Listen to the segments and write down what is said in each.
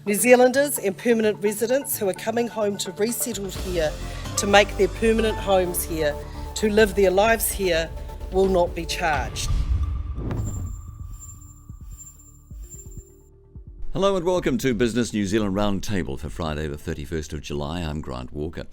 New Zealanders and permanent residents who are coming home to resettle here, to make their permanent homes here, to live their lives here, will not be charged. Hello and welcome to Business New Zealand Roundtable for Friday the 31st of July. I'm Grant Walker.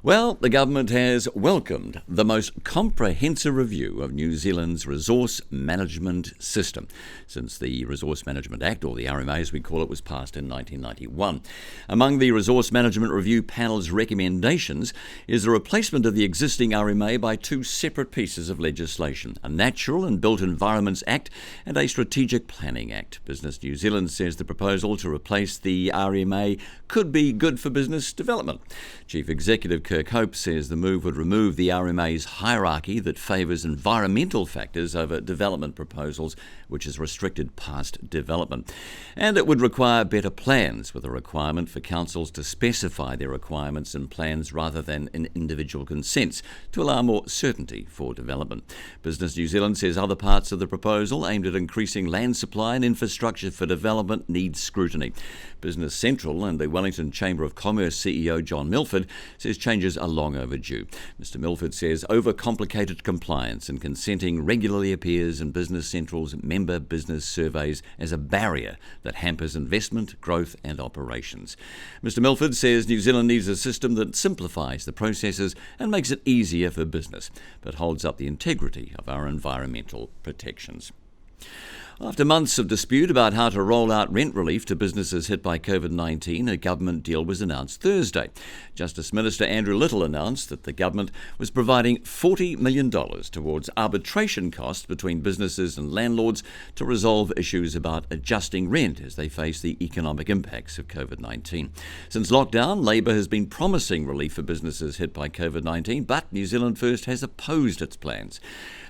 Well, the government has welcomed the most comprehensive review of New Zealand's resource management system since the Resource Management Act, or the RMA as we call it, was passed in 1991. Among the Resource Management Review Panel's recommendations is the replacement of the existing RMA by two separate pieces of legislation, a Natural and Built Environments Act and a Strategic Planning Act. Business New Zealand says the proposal to replace the RMA could be good for business development. Chief Executive Kirk Hope says the move would remove the RMA's hierarchy that favours environmental factors over development proposals, which has restricted past development. And it would require better plans, with a requirement for councils to specify their requirements in plans rather than in individual consents, to allow more certainty for development. Business New Zealand says other parts of the proposal aimed at increasing land supply and infrastructure for development need scrutiny. Business Central and the Wellington Chamber of Commerce CEO John Milford says changes are long overdue. Mr Milford says overcomplicated compliance and consenting regularly appears in Business Central's member business surveys as a barrier that hampers investment, growth and operations. Mr Milford says New Zealand needs a system that simplifies the processes and makes it easier for business, but holds up the integrity of our environmental protections. After months of dispute about how to roll out rent relief to businesses hit by COVID-19, a government deal was announced Thursday. Justice Minister Andrew Little announced that the government was providing $40 million towards arbitration costs between businesses and landlords to resolve issues about adjusting rent as they face the economic impacts of COVID-19. Since lockdown, Labour has been promising relief for businesses hit by COVID-19, but New Zealand First has opposed its plans.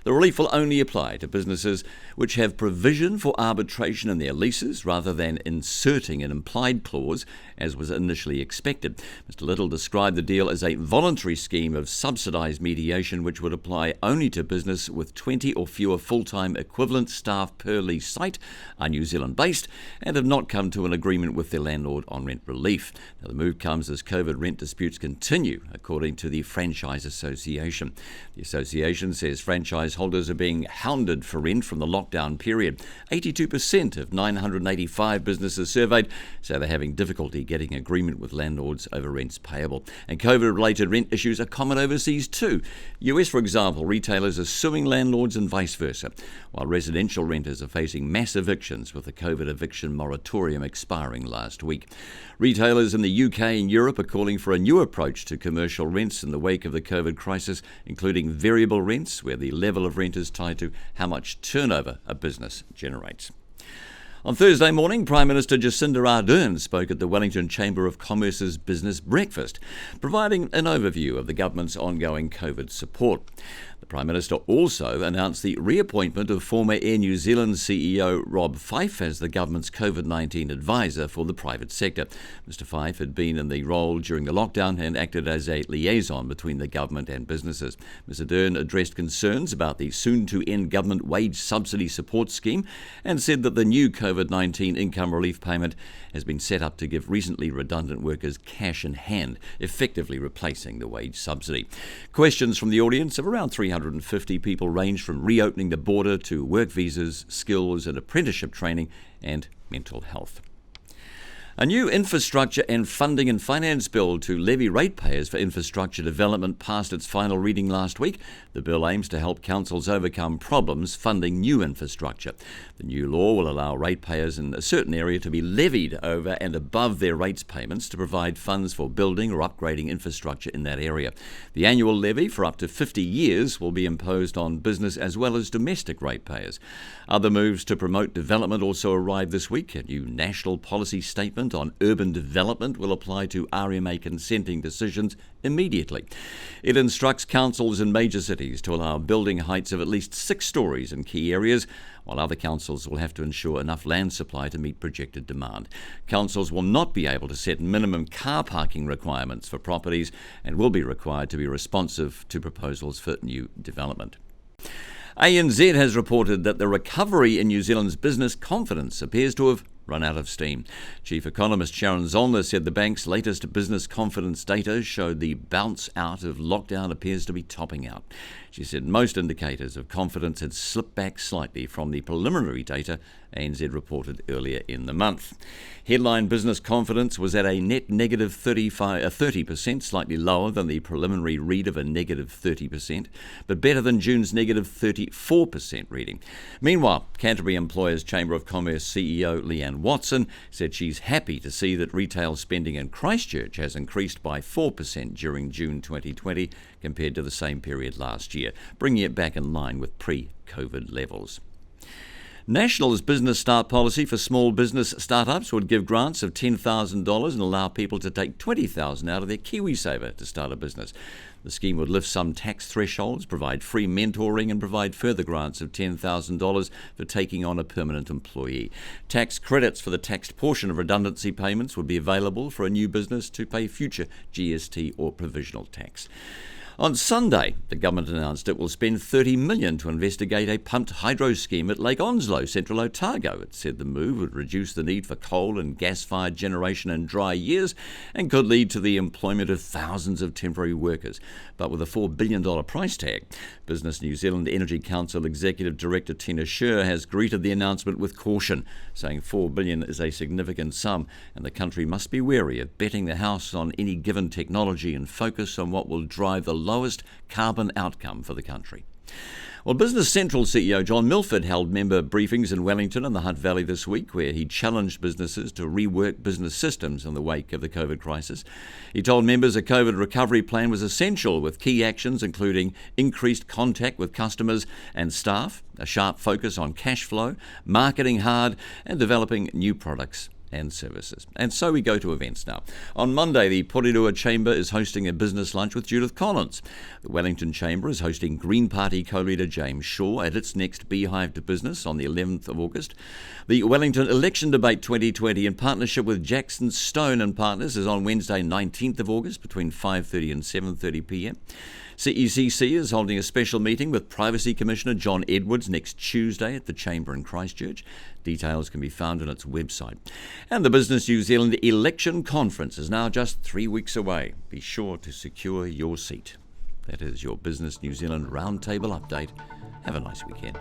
The relief will only apply to businesses which have provision for arbitration in their leases rather than inserting an implied clause as was initially expected. Mr Little described the deal as a voluntary scheme of subsidised mediation which would apply only to business with 20 or fewer full-time equivalent staff per lease site, are New Zealand based and have not come to an agreement with their landlord on rent relief. Now, the move comes as COVID rent disputes continue, according to the Franchise Association. The association says franchise holders are being hounded for rent from the lockdown period. 82% of 985 businesses surveyed say they're having difficulty getting agreement with landlords over rents payable. And COVID-related rent issues are common overseas too. US, for example, retailers are suing landlords and vice versa, while residential renters are facing mass evictions with the COVID eviction moratorium expiring last week. Retailers in the UK and Europe are calling for a new approach to commercial rents in the wake of the COVID crisis, including variable rents, where the level of rent is tied to how much turnover a business generates. On Thursday morning, Prime Minister Jacinda Ardern spoke at the Wellington Chamber of Commerce's Business Breakfast, providing an overview of the government's ongoing COVID support. The Prime Minister also announced the reappointment of former Air New Zealand CEO Rob Fyfe as the government's COVID-19 advisor for the private sector. Mr Fyfe had been in the role during the lockdown and acted as a liaison between the government and businesses. Ms Ardern addressed concerns about the soon-to-end government wage subsidy support scheme and said that the new COVID-19 income relief payment has been set up to give recently redundant workers cash in hand, effectively replacing the wage subsidy. Questions from the audience of around 350 people ranged from reopening the border to work visas, skills and apprenticeship training and mental health. A new infrastructure and funding and finance bill to levy ratepayers for infrastructure development passed its final reading last week. The bill aims to help councils overcome problems funding new infrastructure. The new law will allow ratepayers in a certain area to be levied over and above their rates payments to provide funds for building or upgrading infrastructure in that area. The annual levy for up to 50 years will be imposed on business as well as domestic ratepayers. Other moves to promote development also arrived this week. A new national policy statement on urban development will apply to RMA consenting decisions immediately. It instructs councils in major cities to allow building heights of at least 6 stories in key areas, while other councils will have to ensure enough land supply to meet projected demand. Councils will not be able to set minimum car parking requirements for properties and will be required to be responsive to proposals for new development. ANZ has reported that the recovery in New Zealand's business confidence appears to have run out of steam. Chief Economist Sharon Zollner said the bank's latest business confidence data showed the bounce out of lockdown appears to be topping out. She said most indicators of confidence had slipped back slightly from the preliminary data ANZ reported earlier in the month. Headline business confidence was at a net negative 30%, slightly lower than the preliminary read of a negative 30%, but better than June's negative 34% reading. Meanwhile, Canterbury Employers Chamber of Commerce CEO Leanne Watson said she's happy to see that retail spending in Christchurch has increased by 4% during June 2020 compared to the same period last year, bringing it back in line with pre-COVID levels. National's business start policy for small business startups would give grants of $10,000 and allow people to take $20,000 out of their KiwiSaver to start a business. The scheme would lift some tax thresholds, provide free mentoring and provide further grants of $10,000 for taking on a permanent employee. Tax credits for the taxed portion of redundancy payments would be available for a new business to pay future GST or provisional tax. On Sunday, the government announced it will spend $30 million to investigate a pumped hydro scheme at Lake Onslow, Central Otago. It said the move would reduce the need for coal and gas-fired generation in dry years and could lead to the employment of thousands of temporary workers. But with a $4 billion price tag, Business New Zealand Energy Council Executive Director Tina Scher has greeted the announcement with caution, saying $4 billion is a significant sum and the country must be wary of betting the house on any given technology and focus on what will drive the lowest carbon outcome for the country. Well, Business Central CEO John Milford held member briefings in Wellington and the Hutt Valley this week, where he challenged businesses to rework business systems in the wake of the COVID crisis. He told members a COVID recovery plan was essential, with key actions including increased contact with customers and staff, a sharp focus on cash flow, marketing hard, and developing new products and services. And so we go to events now. On Monday, the Porirua Chamber is hosting a business lunch with Judith Collins. The Wellington Chamber is hosting Green Party co-leader James Shaw at its next Beehive to Business on the 11th of August. The Wellington Election Debate 2020 in partnership with Jackson Stone and Partners is on Wednesday 19th of August between 5:30 and 7:30 p.m. CECC is holding a special meeting with Privacy Commissioner John Edwards next Tuesday at the Chamber in Christchurch. Details can be found on its website. And the Business New Zealand Election Conference is now just 3 weeks away. Be sure to secure your seat. That is your Business New Zealand Roundtable update. Have a nice weekend.